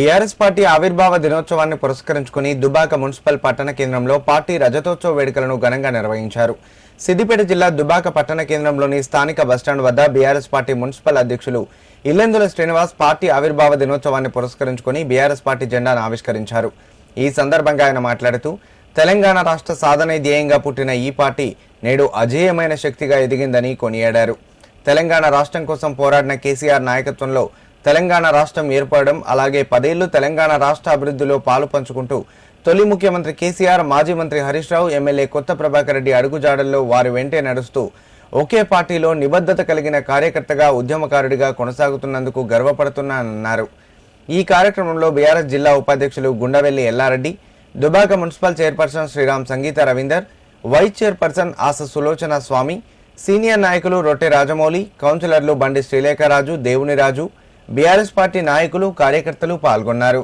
BRS party ఆవిర్భావ దినోత్సవాన్ని పురస్కరించుకుని దుబాక మున్సిపల్ పట్టణ కేంద్రంలో పార్టీ రజతోత్సవ వేడుకలను ఘనంగా నిర్వహించారు. సిద్దిపేట జిల్లా దుబాక పట్టణ కేంద్రంలోని స్థానిక బస్టాండ్ వద్ద బీఆర్ఎస్ పార్టీ మున్సిపల్ అధ్యక్షులు ఇల్లెందుల శ్రీనివాస్ పార్టీ ఆవిర్భావ దినోత్సవాన్ని పురస్కరించుకుని బీఆర్ఎస్ పార్టీ జెండాను ఆవిష్కరించారు. ఈ సందర్భంగా ఆయన మాట్లాడుతూ తెలంగాణ రాష్ట్ర సాధనే ధ్యేయంగా పుట్టిన ఈ పార్టీ నేడు అజేయమైన శక్తిగా ఎదిగిందని కొనియాడారు. తెలంగాణ రాష్ట్రం కోసం పోరాడిన కేసీఆర్ నాయకత్వంలో తెలంగాణ రాష్ట్రం ఏర్పడడం, అలాగే 10 ఏళ్లు తెలంగాణ రాష్ట్ర అభివృద్ధిలో పాలు పంచుకుంటూ తొలి ముఖ్యమంత్రి కేసీఆర్, మాజీ మంత్రి హరీష్ రావు, ఎమ్మెల్యే కొత్త ప్రభాకర్ రెడ్డి అడుగుజాడల్లో వారి వెంటే నడుస్తూ ఒకే పార్టీలో నిబద్ధత కలిగిన కార్యకర్తగా, ఉద్యమకారుడిగా కొనసాగుతున్నందుకు గర్వపడుతున్నానన్నారు. ఈ కార్యక్రమంలో బీఆర్ఎస్ జిల్లా ఉపాధ్యక్షులు గుండవెల్లి ఎల్లారెడ్డి, దుబాక మున్సిపల్ చైర్పర్సన్ శ్రీరామ్ సంగీత రవీందర్, వైస్ చైర్పర్సన్ ఆస సులోచన స్వామి, సీనియర్ నాయకులు రొట్టె రాజమౌళి, కౌన్సిలర్లు బండి శ్రీలేఖరాజు, దేవునిరాజు, బీఆర్ఎస్ పార్టీ నాయకులు, కార్యకర్తలు పాల్గొన్నారు.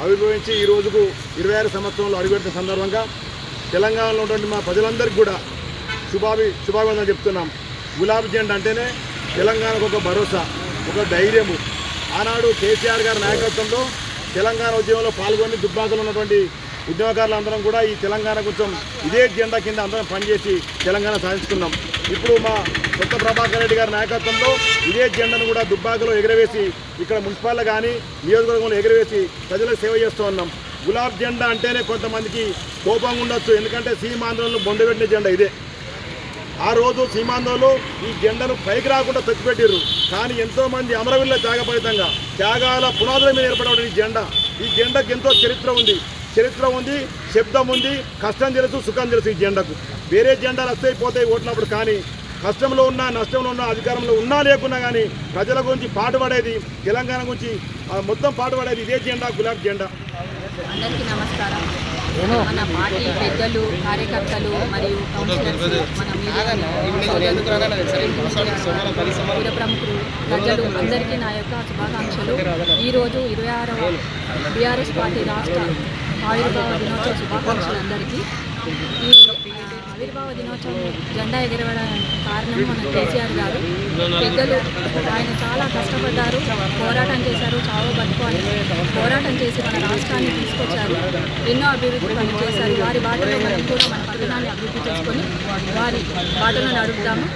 ఆవిర్భవించి ఈ రోజుకు 26 సంవత్సరంలో అడుగుపెట్టిన సందర్భంగా తెలంగాణలో ఉన్నటువంటి మా ప్రజలందరికీ కూడా శుభాభివందనలు చెప్తున్నాం. గులాబీ జెండా అంటేనే తెలంగాణకు ఒక భరోసా, ఒక ధైర్యము. ఆనాడు కేసీఆర్ గారి నాయకత్వంలో తెలంగాణ ఉద్యమంలో పాల్గొని దుబ్బాకలో ఉన్నటువంటి ఉద్యమకారులందరం కూడా ఈ తెలంగాణ కొంచెం ఇదే జెండా కింద అందరం పనిచేసి తెలంగాణ సాధించుకున్నాం. ఇప్పుడు మా కొత్త ప్రభాకర్ రెడ్డి గారి నాయకత్వంలో ఇదే జెండాను కూడా దుబ్బాకలో ఎగరవేసి ఇక్కడ మున్సిపాల్లో కానీ నియోజకవర్గంలో ఎగరవేసి ప్రజలకు సేవ చేస్తూ ఉన్నాం. గులాబ్ జెండా అంటేనే కొంతమందికి కోపంగా ఉండొచ్చు, ఎందుకంటే సీమాంధ్రంలో బొండబెట్టిన జెండా ఇదే. ఆ రోజు సీమాంధ్రంలో ఈ జెండాను పైకి రాకుండా తెచ్చిపెట్టారు. కానీ ఎంతోమంది అమరవీరుల త్యాగపరితంగా త్యాగాల పునాదుల మీద ఏర్పడే ఈ జెండాకు ఎంతో చరిత్ర ఉంది, శబ్దం ఉంది, కష్టం తెలుసు, సుఖం తెలుసు. ఈ జెండాకు వేరే జెండాలు వస్తాయి పోతాయి ఓట్లప్పుడు, కానీ కష్టంలో ఉన్నా నష్టంలో ఉన్నా అధికారంలో ఉన్నా లేకున్నా కానీ ప్రజల గురించి పాటుపడేది, తెలంగాణ గురించి మొత్తం పాటుపడేది ఇదే జెండా, గులాబీ జెండా. అందరికీ నమస్కారం. మన పార్టీ పెద్దలు, కార్యకర్తలు మరియు కౌన్సిలర్స్, మన మీడియా ప్రముఖులు, ప్రజలు అందరికీ నా యొక్క శుభాకాంక్షలు. ఈరోజు 26వ బీఆర్ఎస్ పార్టీ రాష్ట్ర ఆవిర్భావ దినోత్సవ శుభాకాంక్షలు అందరికీ. ఈ ఆవిర్భావ దినోత్సవం జెండా ఎగరవడానికి కారణం మన కేసీఆర్ గారు. పెద్దలు ఆయన చాలా కష్టపడ్డారు, పోరాటం చేశారు, చావో బతుకోవాలి పోరాటం చేసి మన రాష్ట్రాన్ని తీసుకొచ్చారు. ఎన్నో అభివృద్ధి పనులు చేశారు. వారి బాటలో మనం కూడా మన పట్టణాన్ని అభివృద్ధి చేసుకొని వారి బాటలో నడుపుతాము.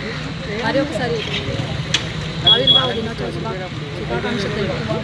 మరి ఒకసారి ఆవిర్భావ దినోత్సవ శుభాకాంక్షలు తెలుపుతున్నాము.